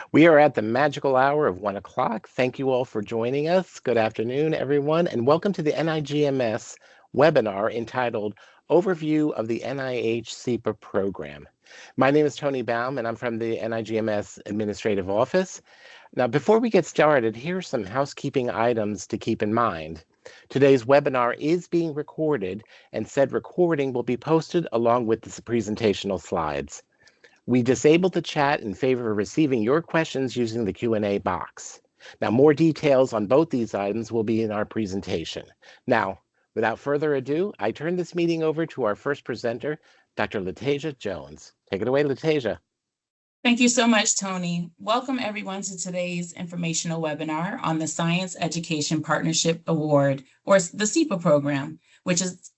We are at the magical hour of 1 o'clock. Thank you all for joining us. Good afternoon, everyone, and welcome to the NIGMS webinar entitled Overview of the NIH SEPA Program. My name is Tony Baum, and I'm from the NIGMS Administrative Office. Now, before we get started, here are some housekeeping items to keep in mind. Today's webinar is being recorded, and said recording will be posted along with the presentational slides. We disabled the chat in favor of receiving your questions using the Q&A box. Now, more details on both these items will be in our presentation. Now, without further ado, I turn this meeting over to our first presenter, Dr. Latasia Jones. Take it away, Latasia. Thank you so much, Tony. Welcome everyone to today's informational webinar on the Science Education Partnership Award, or the SEPA program, which is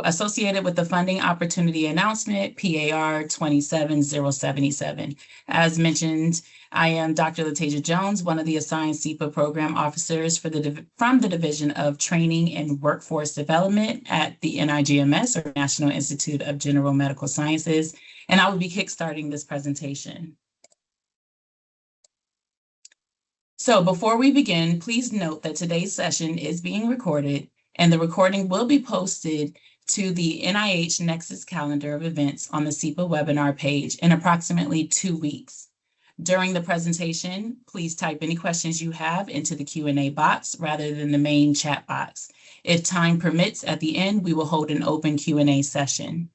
associated with the Funding Opportunity Announcement, PAR-27-077. As mentioned, I am Dr. Latasia Jones, one of the assigned SEPA program officers from the Division of Training and Workforce Development at the NIGMS, or National Institute of General Medical Sciences, and I will be kickstarting this presentation. So before we begin, please note that today's session is being recorded, and the recording will be posted to the NIH Nexus calendar of events on the SEPA webinar page in approximately 2 weeks. During the presentation, please type any questions you have into the Q&A box rather than the main chat box. If time permits, at the end, we will hold an open Q&A session.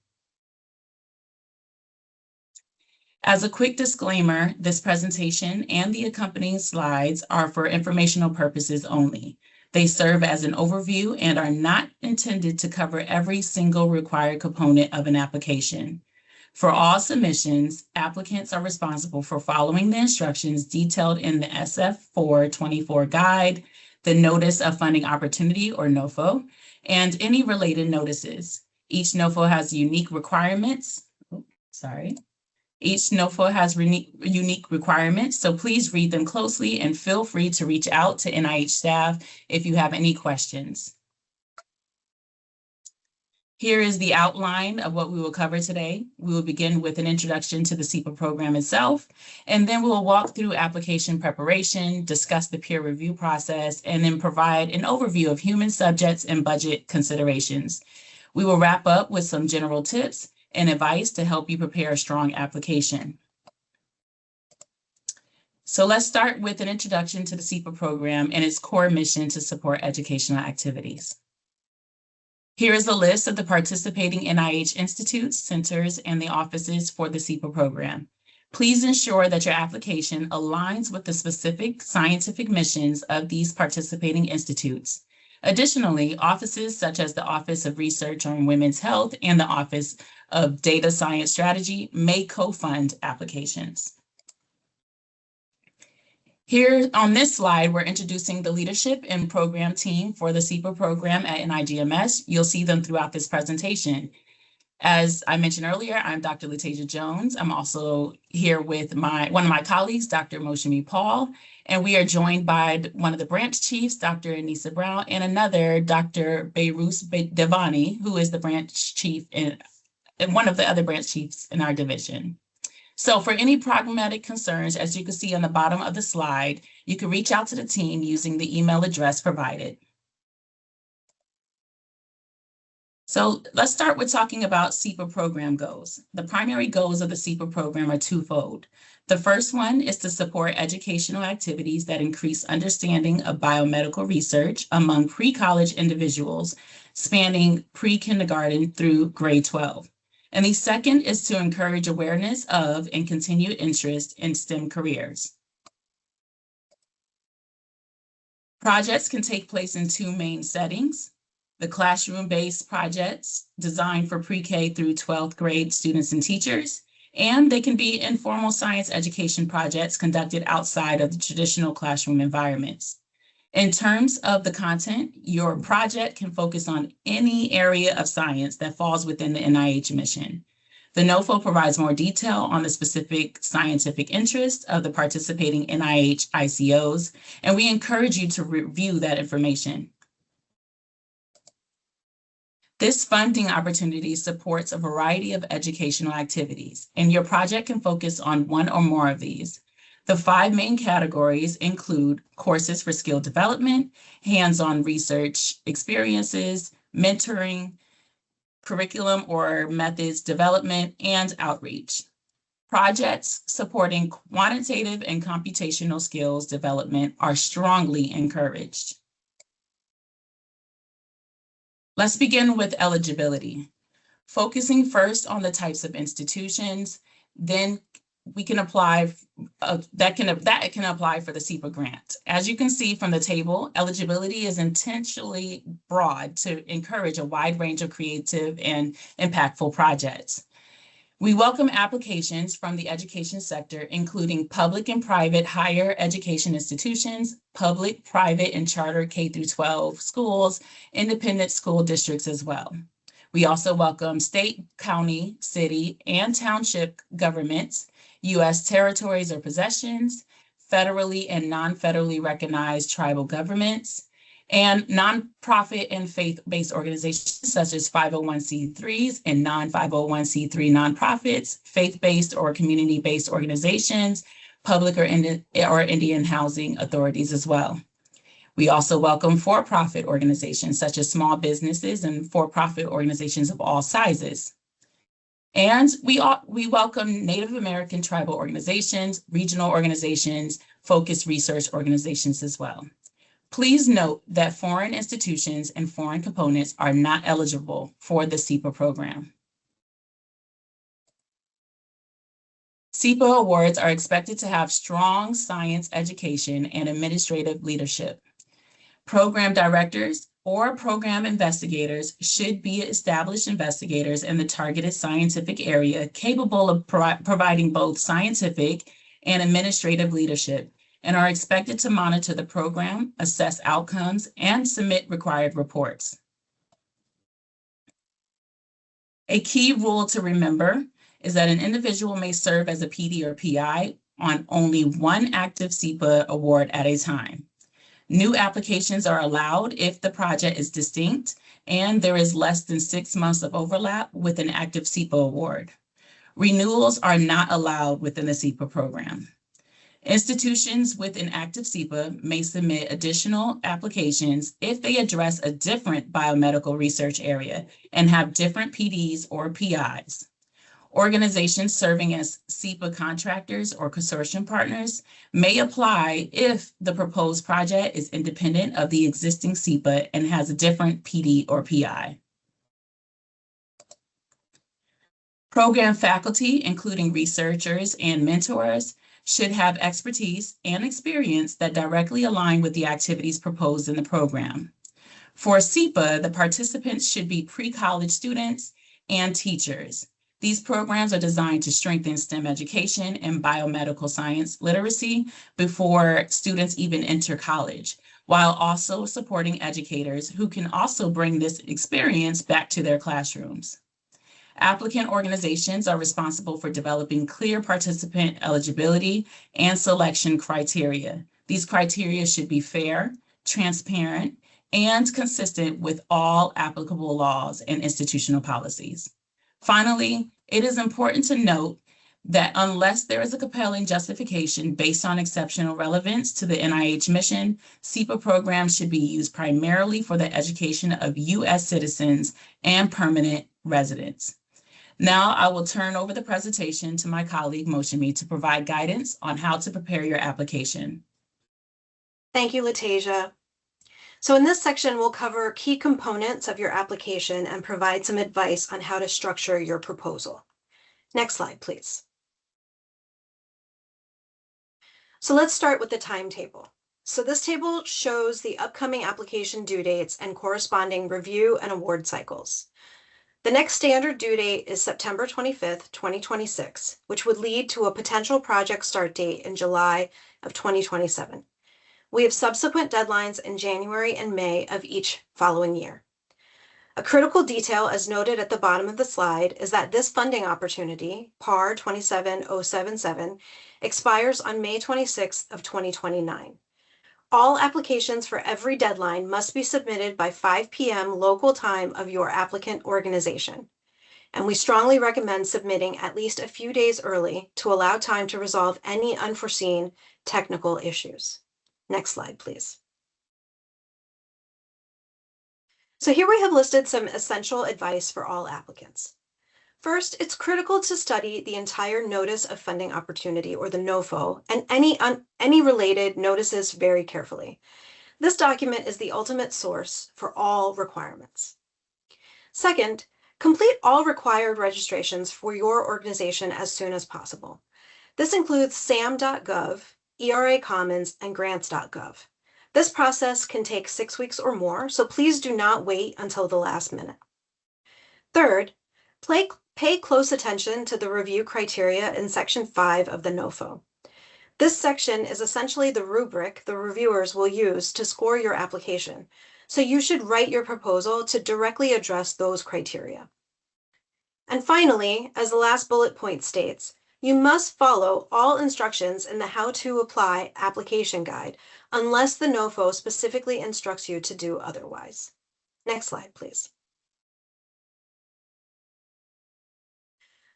As a quick disclaimer, this presentation and the accompanying slides are for informational purposes only. They serve as an overview and are not intended to cover every single required component of an application. For all submissions, applicants are responsible for following the instructions detailed in the SF424 guide, the Notice of Funding Opportunity, or NOFO, and any related notices. Each NOFO has unique requirements. Each NOFO has unique requirements, so please read them closely and feel free to reach out to NIH staff if you have any questions. Here is the outline of what we will cover today. We will begin with an introduction to the SEPA program itself, and then we will walk through application preparation, discuss the peer review process, and then provide an overview of human subjects and budget considerations. We will wrap up with some general tips and advice to help you prepare a strong application. So let's start with an introduction to the SEPA program and its core mission to support educational activities. Here is a list of the participating NIH institutes, centers, and the offices for the SEPA program. Please ensure that your application aligns with the specific scientific missions of these participating institutes. Additionally, offices such as the Office of Research on Women's Health and the Office of Data Science Strategy may co-fund applications. Here on this slide, we're introducing the leadership and program team for the SEPA program at NIGMS. You'll see them throughout this presentation. As I mentioned earlier, I'm Dr. Latasia Jones. I'm also here with one of my colleagues, Dr. Moshimi Paul, and we are joined by one of the branch chiefs, Dr. Anissa Brown, and another, Dr. Beirus Devani, who is the branch chief and one of the other branch chiefs in our division. So for any pragmatic concerns, as you can see on the bottom of the slide, you can reach out to the team using the email address provided. So let's start with talking about SEPA program goals. The primary goals of the SEPA program are twofold. The first one is to support educational activities that increase understanding of biomedical research among pre-college individuals spanning pre-kindergarten through grade 12. And the second is to encourage awareness of and continued interest in STEM careers. Projects can take place in two main settings: the classroom-based projects designed for pre-K through 12th grade students and teachers, and they can be informal science education projects conducted outside of the traditional classroom environments. In terms of the content, your project can focus on any area of science that falls within the NIH mission. The NOFO provides more detail on the specific scientific interests of the participating NIH ICOs, and we encourage you to review that information. This funding opportunity supports a variety of educational activities, and your project can focus on one or more of these. The 5 main categories include courses for skill development, hands-on research experiences, mentoring, curriculum or methods development, and outreach. Projects supporting quantitative and computational skills development are strongly encouraged. Let's begin with eligibility. Focusing first on the types of institutions, then we can apply, that can apply for the SEPA grant. As you can see from the table, eligibility is intentionally broad to encourage a wide range of creative and impactful projects. We welcome applications from the education sector, including public and private higher education institutions, public, private, and charter K-12 schools, independent school districts as well. We also welcome state, county, city, and township governments, U.S. territories or possessions, federally and non-federally recognized tribal governments, and nonprofit and faith-based organizations such as 501c3s and non-501c3 nonprofits, faith-based or community-based organizations, public or Indian housing authorities as well. We also welcome for-profit organizations such as small businesses and for-profit organizations of all sizes. And we welcome Native American tribal organizations, regional organizations, focused research organizations as well. Please note that foreign institutions and foreign components are not eligible for the SEPA program. SEPA awards are expected to have strong science education and administrative leadership. Program directors or program investigators should be established investigators in the targeted scientific area capable of providing both scientific and administrative leadership, and are expected to monitor the program, assess outcomes, and submit required reports. A key rule to remember is that an individual may serve as a PD or PI on only one active SEPA award at a time. New applications are allowed if the project is distinct and there is less than 6 months of overlap with an active SEPA award. Renewals are not allowed within the SEPA program. Institutions with an active SEPA may submit additional applications if they address a different biomedical research area and have different PDs or PIs. Organizations serving as SEPA contractors or consortium partners may apply if the proposed project is independent of the existing SEPA and has a different PD or PI. Program faculty, including researchers and mentors, should have expertise and experience that directly align with the activities proposed in the program. For SEPA, the participants should be pre-college students and teachers. These programs are designed to strengthen STEM education and biomedical science literacy before students even enter college, while also supporting educators who can also bring this experience back to their classrooms. Applicant organizations are responsible for developing clear participant eligibility and selection criteria. These criteria should be fair, transparent, and consistent with all applicable laws and institutional policies. Finally, it is important to note that unless there is a compelling justification based on exceptional relevance to the NIH mission, SEPA programs should be used primarily for the education of U.S. citizens and permanent residents. Now I will turn over the presentation to my colleague Moshimi to provide guidance on how to prepare your application. Thank you, Latasia. So in this section, we'll cover key components of your application and provide some advice on how to structure your proposal. Next slide, please. So let's start with the timetable. So this table shows the upcoming application due dates and corresponding review and award cycles. The next standard due date is September 25th, 2026, which would lead to a potential project start date in July of 2027. We have subsequent deadlines in January and May of each following year. A critical detail, as noted at the bottom of the slide, is that this funding opportunity, PAR-27-077, expires on May 26th of 2029. All applications for every deadline must be submitted by 5 p.m. local time of your applicant organization. and we strongly recommend submitting at least a few days early to allow time to resolve any unforeseen technical issues. Next slide, please. So here we have listed some essential advice for all applicants. First, it's critical to study the entire Notice of Funding Opportunity, or the NOFO, and any related notices very carefully. This document is the ultimate source for all requirements. Second, complete all required registrations for your organization as soon as possible. This includes SAM.gov, ERA Commons, and grants.gov. This process can take 6 weeks or more, so please do not wait until the last minute. Third, pay close attention to the review criteria in Section 5 of the NOFO. This section is essentially the rubric the reviewers will use to score your application, so you should write your proposal to directly address those criteria. And finally, as the last bullet point states, you must follow all instructions in the How to Apply application guide unless the NOFO specifically instructs you to do otherwise. Next slide, please.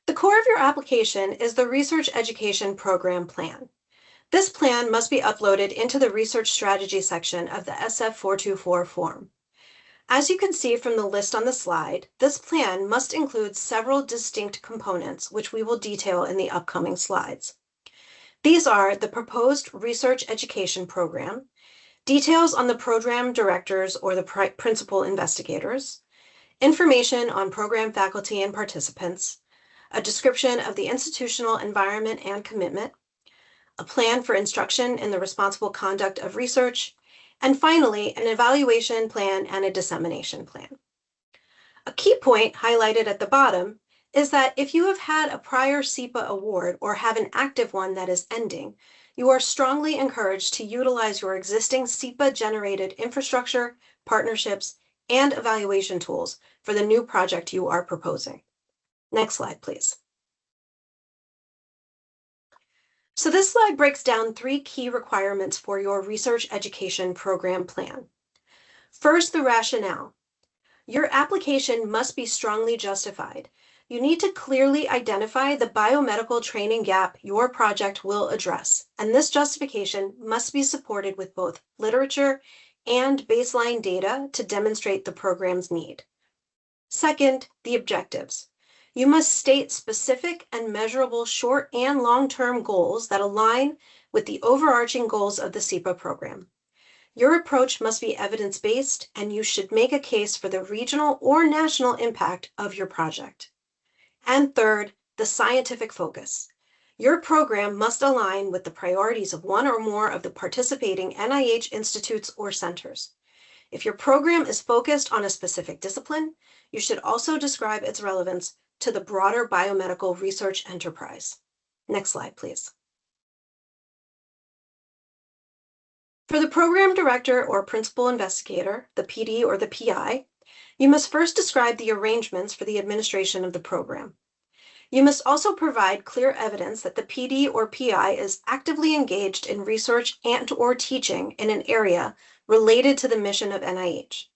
The core of your application is the Research Education Program Plan. This plan must be uploaded into the Research Strategy section of the SF424 form. As you can see from the list on the slide, this plan must include several distinct components, which we will detail in the upcoming slides. These are the proposed research education program, details on the program directors or the principal investigators, information on program faculty and participants, a description of the institutional environment and commitment, a plan for instruction in the responsible conduct of research, and finally, an evaluation plan and a dissemination plan. A key point highlighted at the bottom is that if you have had a prior SEPA award or have an active one that is ending, you are strongly encouraged to utilize your existing SEPA-generated infrastructure, partnerships, and evaluation tools for the new project you are proposing. Next slide, please. So this slide breaks down 3 key requirements for your research education program plan. First, the rationale. Your application must be strongly justified. You need to clearly identify the biomedical training gap your project will address, and this justification must be supported with both literature and baseline data to demonstrate the program's need. Second, the objectives. You must state specific and measurable short and long-term goals that align with the overarching goals of the SEPA program. Your approach must be evidence-based, and you should make a case for the regional or national impact of your project. And third, the scientific focus. Your program must align with the priorities of one or more of the participating NIH institutes or centers. If your program is focused on a specific discipline, you should also describe its relevance to the broader biomedical research enterprise. Next slide, please. For the program director or principal investigator, the PD or the PI, you must first describe the arrangements for the administration of the program. You must also provide clear evidence that the PD or PI is actively engaged in research and/or teaching in an area related to the mission of NIH.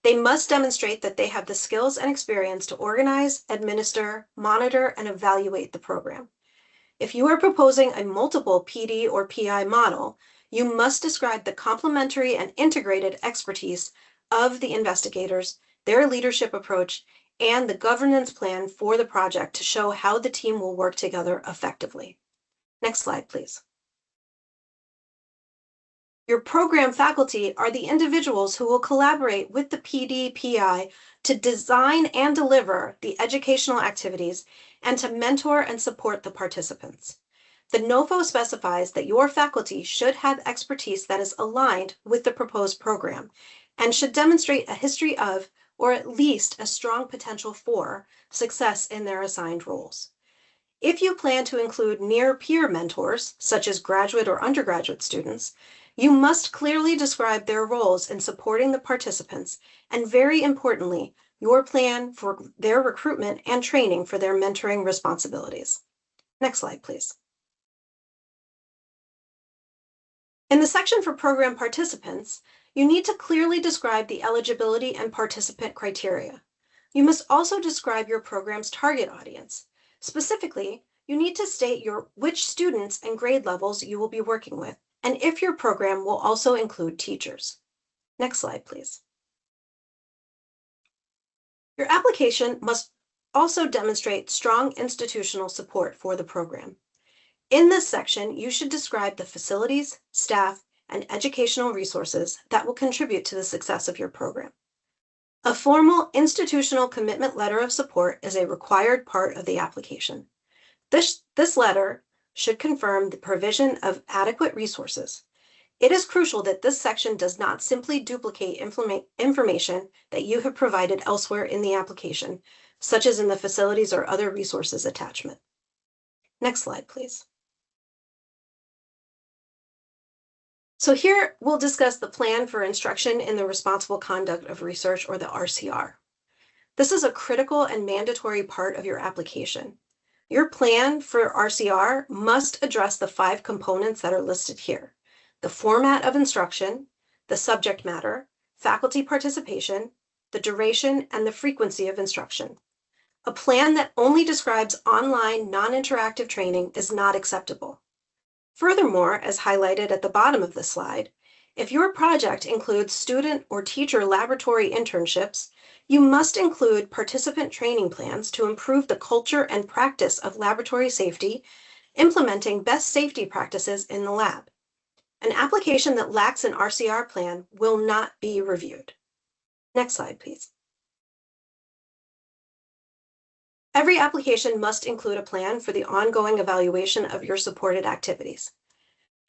They must demonstrate that they have the skills and experience to organize, administer, monitor, and evaluate the program. If you are proposing a multiple PD or PI model, you must describe the complementary and integrated expertise of the investigators, their leadership approach, and the governance plan for the project to show how the team will work together effectively. Next slide, please. Your program faculty are the individuals who will collaborate with the PD/PI to design and deliver the educational activities and to mentor and support the participants. The NOFO specifies that your faculty should have expertise that is aligned with the proposed program and should demonstrate a history of, or at least a strong potential for, success in their assigned roles. If you plan to include near-peer mentors, such as graduate or undergraduate students, you must clearly describe their roles in supporting the participants and, very importantly, your plan for their recruitment and training for their mentoring responsibilities. Next slide, please. In the section for program participants, you need to clearly describe the eligibility and participant criteria. You must also describe your program's target audience. Specifically, you need to state which students and grade levels you will be working with, and if your program will also include teachers. Next slide, please. Your application must also demonstrate strong institutional support for the program. In this section, you should describe the facilities, staff, and educational resources that will contribute to the success of your program. A formal institutional commitment letter of support is a required part of the application. This letter should confirm the provision of adequate resources. It is crucial that this section does not simply duplicate information that you have provided elsewhere in the application, such as in the facilities or other resources attachment. Next slide, please. So here we'll discuss the Plan for Instruction in the Responsible Conduct of Research, or the RCR. This is a critical and mandatory part of your application. Your plan for RCR must address the 5 components that are listed here: the format of instruction, the subject matter, faculty participation, the duration, and the frequency of instruction. A plan that only describes online, non-interactive training is not acceptable. Furthermore, as highlighted at the bottom of the slide, if your project includes student or teacher laboratory internships, you must include participant training plans to improve the culture and practice of laboratory safety, implementing best safety practices in the lab. An application that lacks an RCR plan will not be reviewed. Next slide, please. Every application must include a plan for the ongoing evaluation of your supported activities.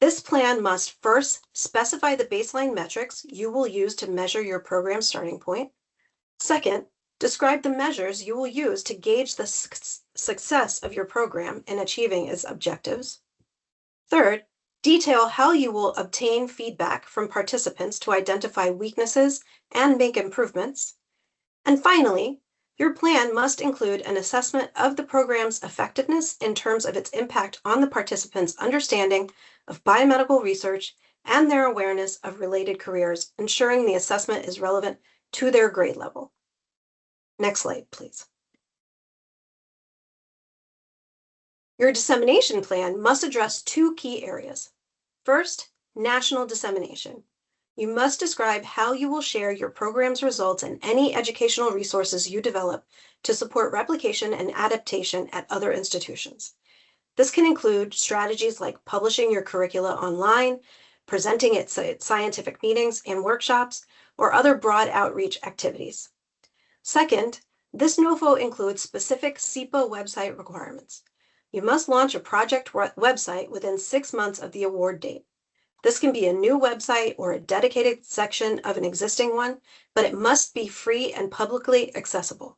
This plan must first specify the baseline metrics you will use to measure your program starting point. Second, describe the measures you will use to gauge the success of your program in achieving its objectives. Third, detail how you will obtain feedback from participants to identify weaknesses and make improvements. And finally, your plan must include an assessment of the program's effectiveness in terms of its impact on the participants' understanding of biomedical research and their awareness of related careers, ensuring the assessment is relevant to their grade level. Next slide, please. Your dissemination plan must address 2 key areas. First, national dissemination. You must describe how you will share your program's results and any educational resources you develop to support replication and adaptation at other institutions. This can include strategies like publishing your curricula online, presenting at scientific meetings and workshops, or other broad outreach activities. Second, this NOFO includes specific SEPA website requirements. You must launch a project website within 6 months of the award date. This can be a new website or a dedicated section of an existing one, but it must be free and publicly accessible.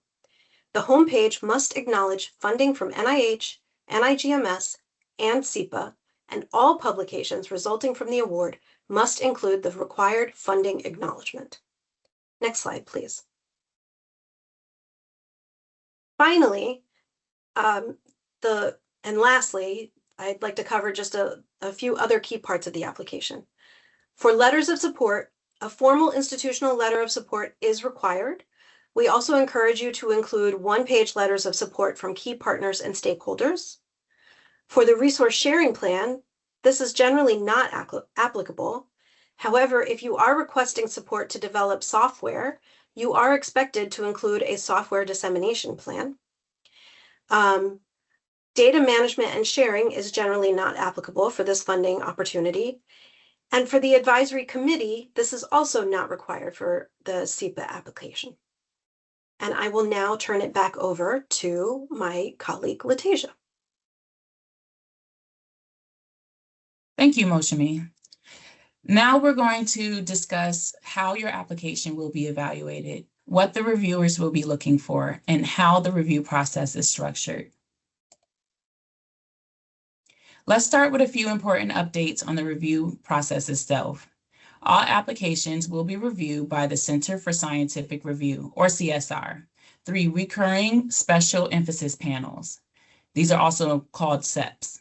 The homepage must acknowledge funding from NIH, NIGMS, and SEPA, and all publications resulting from the award must include the required funding acknowledgement. Next slide, please. Finally, lastly, I'd like to cover just a few other key parts of the application. For letters of support, a formal institutional letter of support is required. We also encourage you to include 1-page letters of support from key partners and stakeholders. For the resource sharing plan, this is generally not applicable. However, if you are requesting support to develop software, you are expected to include a software dissemination plan. Data management and sharing is generally not applicable for this funding opportunity. And for the advisory committee, this is also not required for the SEPA application. And I will now turn it back over to my colleague, Latasia. Thank you, Moshami. Now we're going to discuss how your application will be evaluated, what the reviewers will be looking for, and how the review process is structured. Let's start with a few important updates on the review process itself. All applications will be reviewed by the Center for Scientific Review, or CSR, 3 recurring special emphasis panels. These are also called SEPs.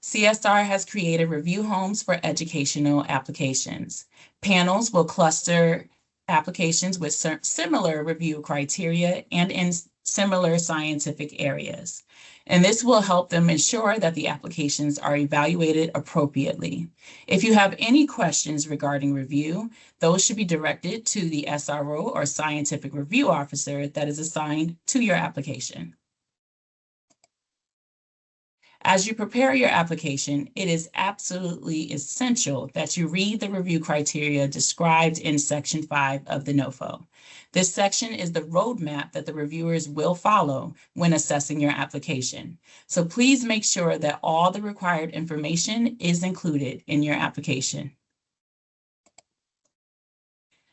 CSR has created review homes for educational applications. Panels will cluster applications with similar review criteria and in similar scientific areas. And this will help them ensure that the applications are evaluated appropriately. If you have any questions regarding review, those should be directed to the SRO or Scientific Review Officer that is assigned to your application. As you prepare your application, it is absolutely essential that you read the review criteria described in Section 5 of the NOFO. This section is the roadmap that the reviewers will follow when assessing your application. So please make sure that all the required information is included in your application.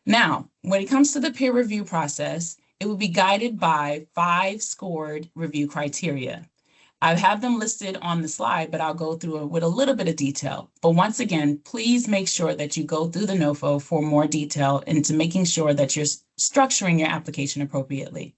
Now, when it comes to the peer review process, it will be guided by 5 scored review criteria. I have them listed on the slide, but I'll go through it with a little bit of detail. But once again, please make sure that you go through the NOFO for more detail into making sure that you're structuring your application appropriately.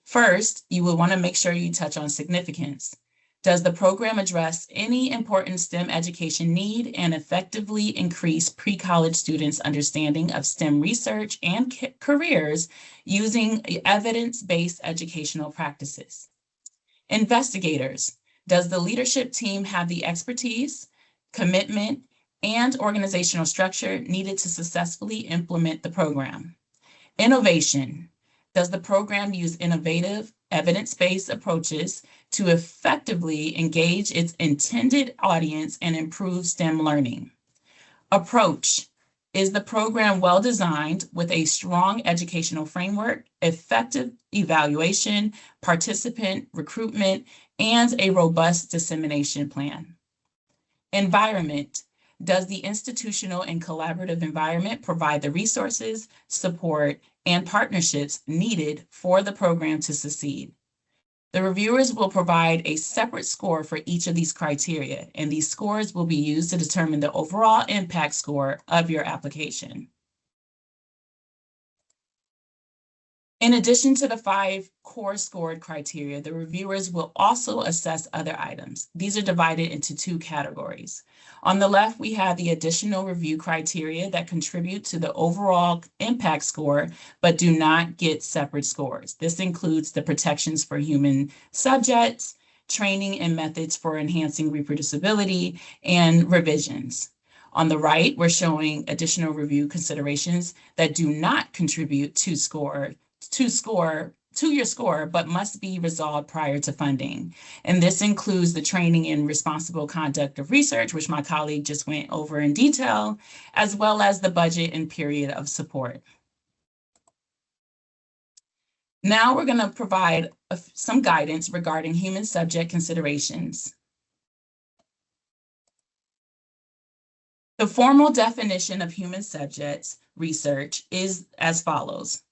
First, you will want to make sure you touch on significance. Does the program address any important STEM education need and effectively increase pre-college students' understanding of STEM research and careers using evidence-based educational practices? Investigators, does the leadership team have the expertise, commitment, and organizational structure needed to successfully implement the program? Innovation, does the program use innovative, evidence-based approaches to effectively engage its intended audience and improve STEM learning? Approach, is the program well-designed with a strong educational framework, effective evaluation, participant recruitment, and a robust dissemination plan? Environment, does the institutional and collaborative environment provide the resources, support, and partnerships needed for the program to succeed? The reviewers will provide a separate score for each of these criteria, and these scores will be used to determine the overall impact score of your application. In addition to the 5 core scored criteria, the reviewers will also assess other items. These are divided into 2 categories. On the left, we have the additional review criteria that contribute to the overall impact score, but do not get separate scores. This includes the protections for human subjects, training and methods for enhancing reproducibility, and revisions. On the right, we're showing additional review considerations that do not contribute to your score, but must be resolved prior to funding. And this includes the training in responsible conduct of research, which my colleague just went over in detail, as well as the budget and period of support. Now we're going to provide some guidance regarding human subject considerations. The formal definition of human subjects research is as follows.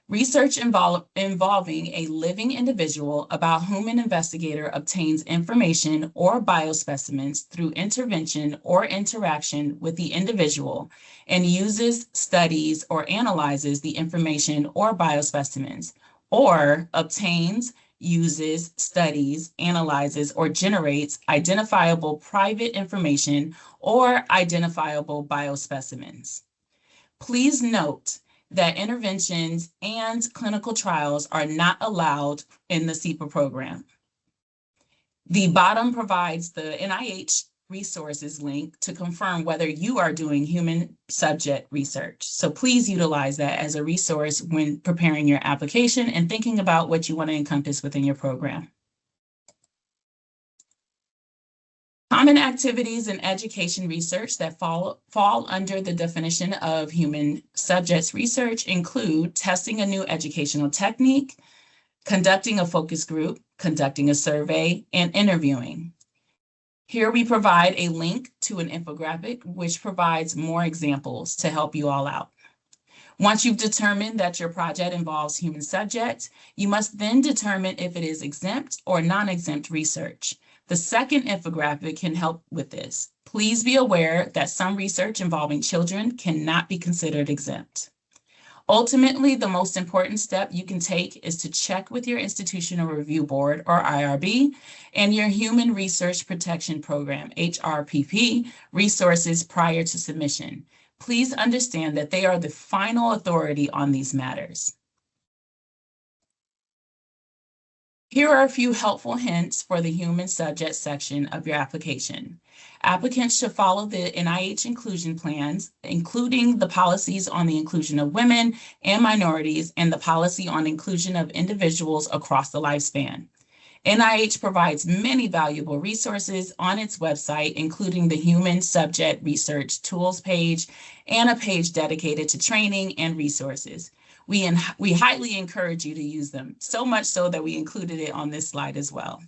Research involving a living individual about whom an investigator obtains information or biospecimens through intervention or interaction with the individual and uses, studies, or analyzes the information or biospecimens, or obtains, uses, studies, analyzes, or generates identifiable private information or identifiable biospecimens. Please note that interventions and clinical trials are not allowed in the SEPA program. The bottom provides the NIH resources link to confirm whether you are doing human subject research. So please utilize that as a resource when preparing your application and thinking about what you want to encompass within your program. Common activities in education research that fall under the definition of human subjects research include testing a new educational technique, conducting a focus group, conducting a survey, and interviewing. Here we provide a link to an infographic which provides more examples to help you all out. Once you've determined that your project involves human subjects, you must then determine if it is exempt or non-exempt research. The second infographic can help with this. Please be aware that some research involving children cannot be considered exempt. Ultimately, the most important step you can take is to check with your Institutional Review Board, or IRB, and your Human Research Protection Program, HRPP, resources prior to submission. Please understand that they are the final authority on these matters. Here are a few helpful hints for the human subject section of your application. Applicants should follow the NIH inclusion plans, including the policies on the inclusion of women and minorities and the policy on inclusion of individuals across the lifespan. NIH provides many valuable resources on its website, including the Human Subject Research Tools page and a page dedicated to training and resources. We highly encourage you to use them, so much so that we included it on this slide as well.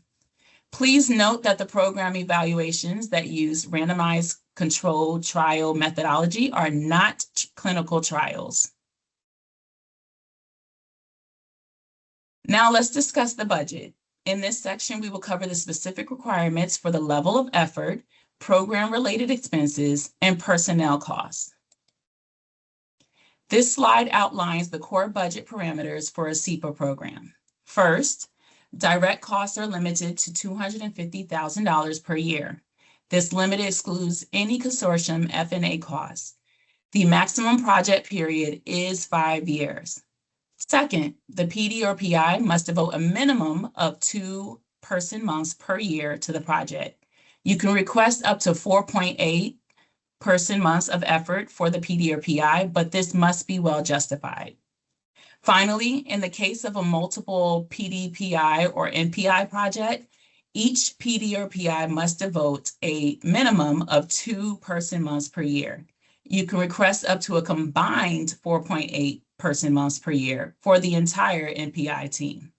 Please note that the program evaluations that use randomized controlled trial methodology are not clinical trials. Now let's discuss the budget. In this section, we will cover the specific requirements for the level of effort, program-related expenses, and personnel costs. This slide outlines the core budget parameters for a SEPA program. First, direct costs are limited to $250,000 per year. This limit excludes any consortium F&A costs. The maximum project period is 5 years. Second, the PD or PI must devote a minimum of 2 person months per year to the project. You can request up to 4.8 person months of effort for the PD or PI, but this must be well justified. Finally, in the case of a multiple PD, PI, or NPI project, each PD or PI must devote a minimum of 2 person months per year. You can request up to a combined 4.8 person months per year for the entire NPI team.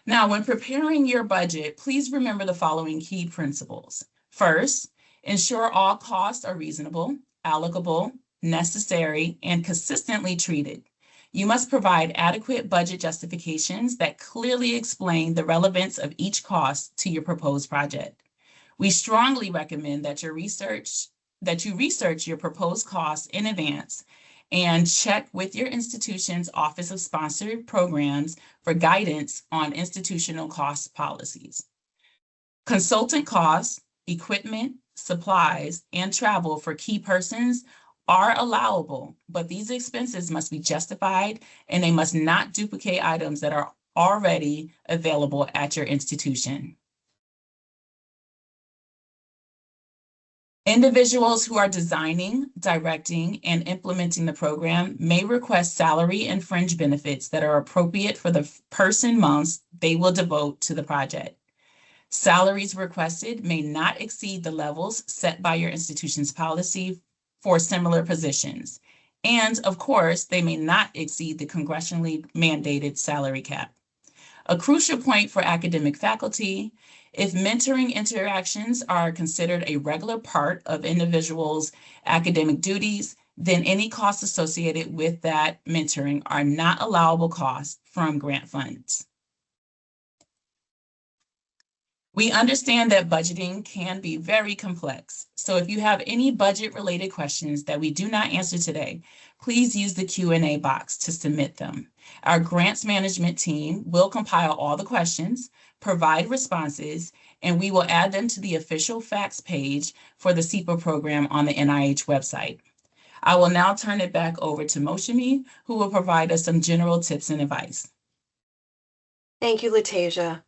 Now, when preparing your budget, please remember the following key principles. First, ensure all costs are reasonable, allocable, necessary, and consistently treated. You must provide adequate budget justifications that clearly explain the relevance of each cost to your proposed project. We strongly recommend that you research your proposed costs in advance and check with your institution's Office of Sponsored Programs for guidance on institutional cost policies. Consultant costs, equipment, supplies, and travel for key persons are allowable, but these expenses must be justified and they must not duplicate items that are already available at your institution. Individuals who are designing, directing, and implementing the program may request salary and fringe benefits that are appropriate for the person months they will devote to the project. Salaries requested may not exceed the levels set by your institution's policy for similar positions. And of course, they may not exceed the congressionally mandated salary cap. A crucial point for academic faculty: if mentoring interactions are considered a regular part of individuals' academic duties, then any costs associated with that mentoring are not allowable costs from grant funds. We understand that budgeting can be very complex. So if you have any budget-related questions that we do not answer today, please use the Q&A box to submit them. Our grants management team will compile all the questions, provide responses, and we will add them to the official facts page for the SEPA program on the NIH website. I will now turn it back over to Moshimi, who will provide us some general tips and advice. Thank you, Latasia.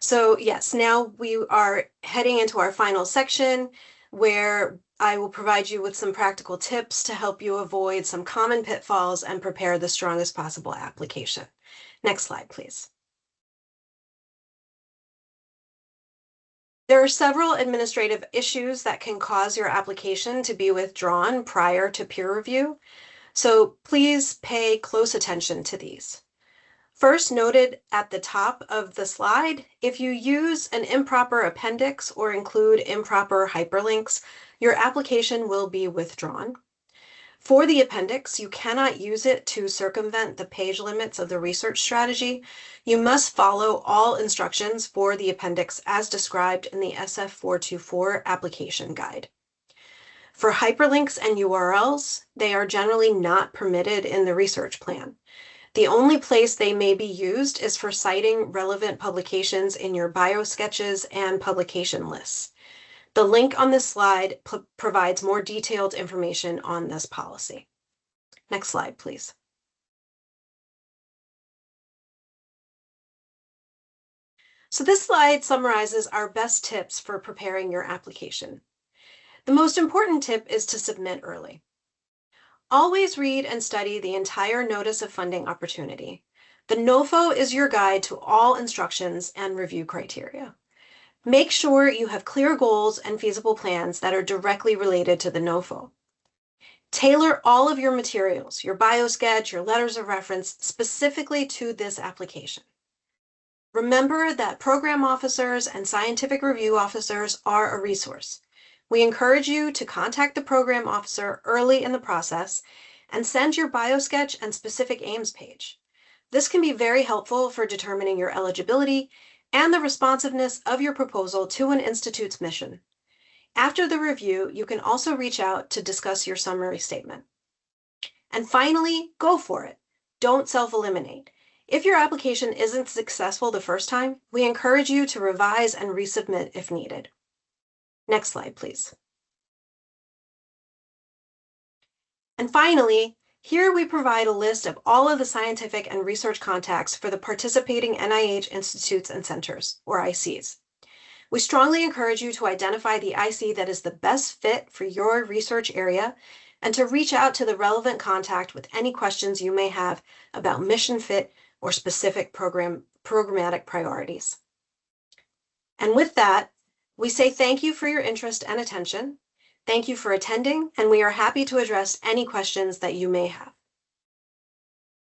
So yes, now we are heading into our final section where I will provide you with some practical tips to help you avoid some common pitfalls and prepare the strongest possible application. Next slide, please. There are several administrative issues that can cause your application to be withdrawn prior to peer review, so please pay close attention to these. First, noted at the top of the slide, if you use an improper appendix or include improper hyperlinks, your application will be withdrawn. For the appendix, you cannot use it to circumvent the page limits of the research strategy. You must follow all instructions for the appendix as described in the SF424 application guide. For hyperlinks and URLs, they are generally not permitted in the research plan. The only place they may be used is for citing relevant publications in your bio sketches and publication lists. The link on this slide provides more detailed information on this policy. Next slide, please. So this slide summarizes our best tips for preparing your application. The most important tip is to submit early. Always read and study the entire Notice of Funding opportunity. The NOFO is your guide to all instructions and review criteria. Make sure you have clear goals and feasible plans that are directly related to the NOFO. Tailor all of your materials, your biosketch, your letters of reference, specifically to this application. Remember that program officers and scientific review officers are a resource. We encourage you to contact the program officer early in the process and send your biosketch and specific aims page. This can be very helpful for determining your eligibility and the responsiveness of your proposal to an institute's mission. After the review, you can also reach out to discuss your summary statement. And finally, go for it. Don't self-eliminate. If your application isn't successful the first time, we encourage you to revise and resubmit if needed. Next slide, please. And finally, here we provide a list of all of the scientific and research contacts for the participating NIH institutes and centers, or ICs. We strongly encourage you to identify the IC that is the best fit for your research area and to reach out to the relevant contact with any questions you may have about mission fit or specific programmatic priorities. And with that, we say thank you for your interest and attention. Thank you for attending, and we are happy to address any questions that you may have.